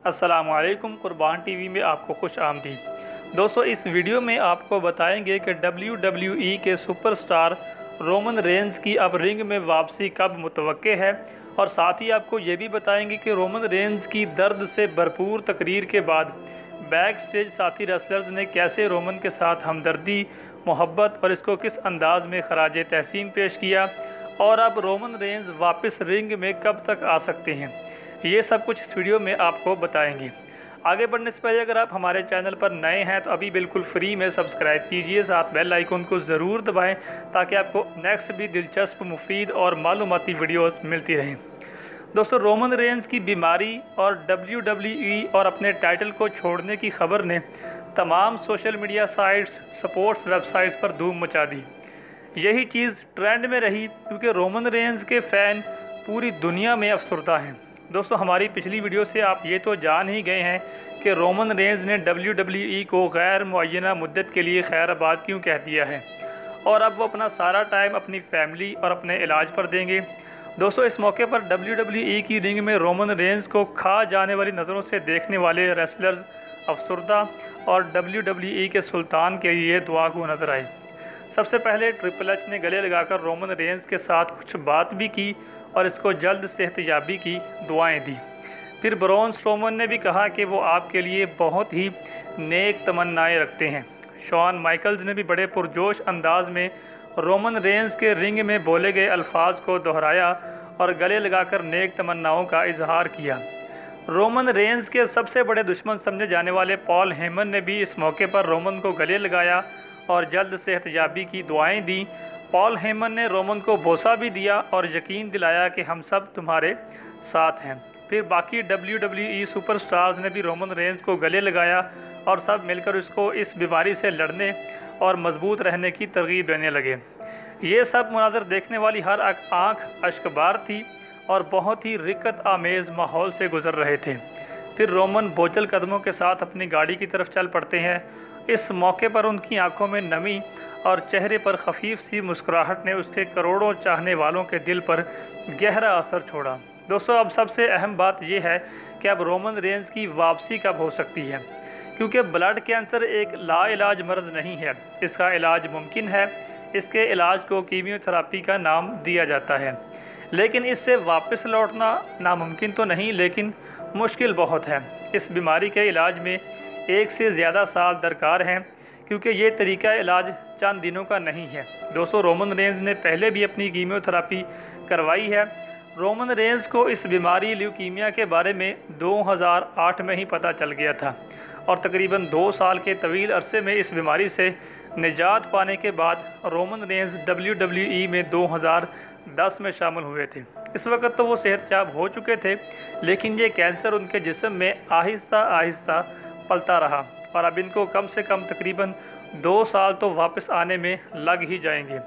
अस्सलामुअलैकुम। कुर्बान टीवी में आपको खुश आमदीद। दोस्तों, इस वीडियो में आपको बताएंगे कि WWE के सुपरस्टार रोमन रेंज की अब रिंग में वापसी कब मुतवक्के है, और साथ ही आपको ये भी बताएंगे कि रोमन रेंज की दर्द से भरपूर तकरीर के बाद बैक स्टेज साथी रेसलर्स ने कैसे रोमन के साथ हमदर्दी, मोहब्बत और इसको किस अंदाज में खराज तहसीन पेश किया, और अब रोमन रेंज वापस रिंग में कब तक आ सकते हैं। ये सब कुछ इस वीडियो में आपको बताएंगे। आगे बढ़ने से पहले अगर आप हमारे चैनल पर नए हैं तो अभी बिल्कुल फ्री में सब्सक्राइब कीजिए, साथ बेल आइकन को ज़रूर दबाएं ताकि आपको नेक्स्ट भी दिलचस्प, मुफीद और मालूमाती वीडियोस मिलती रहें। दोस्तों, रोमन रेंज की बीमारी और WWE और अपने टाइटल को छोड़ने की खबर ने तमाम social media sites, sports websites पर धूम मचा दी। यही चीज़ ट्रेंड में रही क्योंकि रोमन रेंज के फ़ैन पूरी दुनिया में अफसरदा हैं। दोस्तों, हमारी पिछली वीडियो से आप ये तो जान ही गए हैं कि रोमन रेंज ने WWE को गैर मुअय्यना मुद्दत के लिए खैराबाद क्यों कह दिया है, और अब वो अपना सारा टाइम अपनी फैमिली और अपने इलाज पर देंगे। दोस्तों, इस मौके पर WWE की रिंग में रोमन रेंज को खा जाने वाली नज़रों से देखने वाले रेसलर्स अफसरदा और WWE के सुल्तान के लिए दुआ को नजर आए। सबसे पहले ट्रिपल एच ने गले लगाकर रोमन रेंज के साथ कुछ बात भी की और इसको जल्द सेहतयाबी की दुआएं दी। फिर ब्रॉन स्ट्रोमन ने भी कहा कि वो आपके लिए बहुत ही नेक तमन्नाएं रखते हैं। शॉन माइकल्स ने भी बड़े पुरजोश अंदाज में रोमन रेंज के रिंग में बोले गए अल्फाज को दोहराया और गले लगाकर नेक तमन्नाओं का इजहार किया। रोमन रेंज के सबसे बड़े दुश्मन समझे जाने वाले पॉल हेमन ने भी इस मौके पर रोमन को गले लगाया और जल्द सेहतयाबी की दुआएं दी। पॉल हेमन ने रोमन को बोसा भी दिया और यकीन दिलाया कि हम सब तुम्हारे साथ हैं। फिर बाकी WWE सुपरस्टार्स ने भी रोमन रेंज को गले लगाया और सब मिलकर उसको इस बीमारी से लड़ने और मजबूत रहने की तरगीब देने लगे। ये सब मुनाज़र देखने वाली हर आँख अश्कबार थी और बहुत ही रिक्कत आमेज़ माहौल से गुजर रहे थे। फिर रोमन बोझल कदमों के साथ अपनी गाड़ी की तरफ चल पड़ते हैं। इस मौके पर उनकी आंखों में नमी और चेहरे पर खफीफ सी मुस्कुराहट ने उसके करोड़ों चाहने वालों के दिल पर गहरा असर छोड़ा। दोस्तों, अब सबसे अहम बात यह है कि अब रोमन रेंज की वापसी कब हो सकती है, क्योंकि ब्लड कैंसर एक लाइलाज मर्ज नहीं है। इसका इलाज मुमकिन है। इसके इलाज को कीमियोथेरेपी का नाम दिया जाता है, लेकिन इससे वापस लौटना नामुमकिन तो नहीं, लेकिन मुश्किल बहुत है। इस बीमारी के इलाज में 1 से ज़्यादा साल दरकार हैं, क्योंकि ये तरीका इलाज चंद दिनों का नहीं है। दोस्तों, रोमन रेंज ने पहले भी अपनी कीमियोथेरेपी करवाई है। रोमन रेंज को इस बीमारी ल्यूकीमिया के बारे में 2008 में ही पता चल गया था, और तकरीबन 2 साल के तवील अरसे में इस बीमारी से निजात पाने के बाद रोमन रेंज WWE में 2010 में शामिल हुए थे। इस वक्त तो वो सेहतयाब हो चुके थे, लेकिन ये कैंसर उनके जिस्म में आहिस्ता आहिस्ता पलता रहा, और अब इनको कम से कम तकरीबन 2 साल तो वापस आने में लग ही जाएंगे।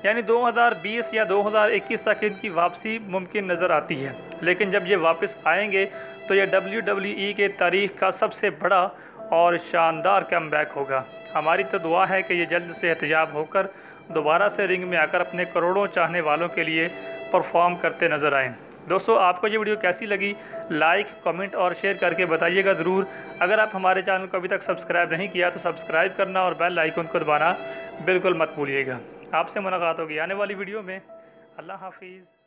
यानी 2020 या 2021 तक इनकी वापसी मुमकिन नज़र आती है। लेकिन जब ये वापस आएंगे तो ये WWE के तारीख़ का सबसे बड़ा और शानदार कमबैक होगा। हमारी तो दुआ है कि ये जल्द से एहतजाब होकर दोबारा से रिंग में आकर अपने करोड़ों चाहने वालों के लिए परफॉर्म करते नज़र आएँ। दोस्तों, आपको ये वीडियो कैसी लगी, लाइक, कमेंट और शेयर करके बताइएगा ज़रूर। अगर आप हमारे चैनल को अभी तक सब्सक्राइब नहीं किया तो सब्सक्राइब करना और बेल आइकन को दबाना बिल्कुल मत भूलिएगा। आपसे मुलाकात होगी आने वाली वीडियो में। अल्लाह हाफिज़।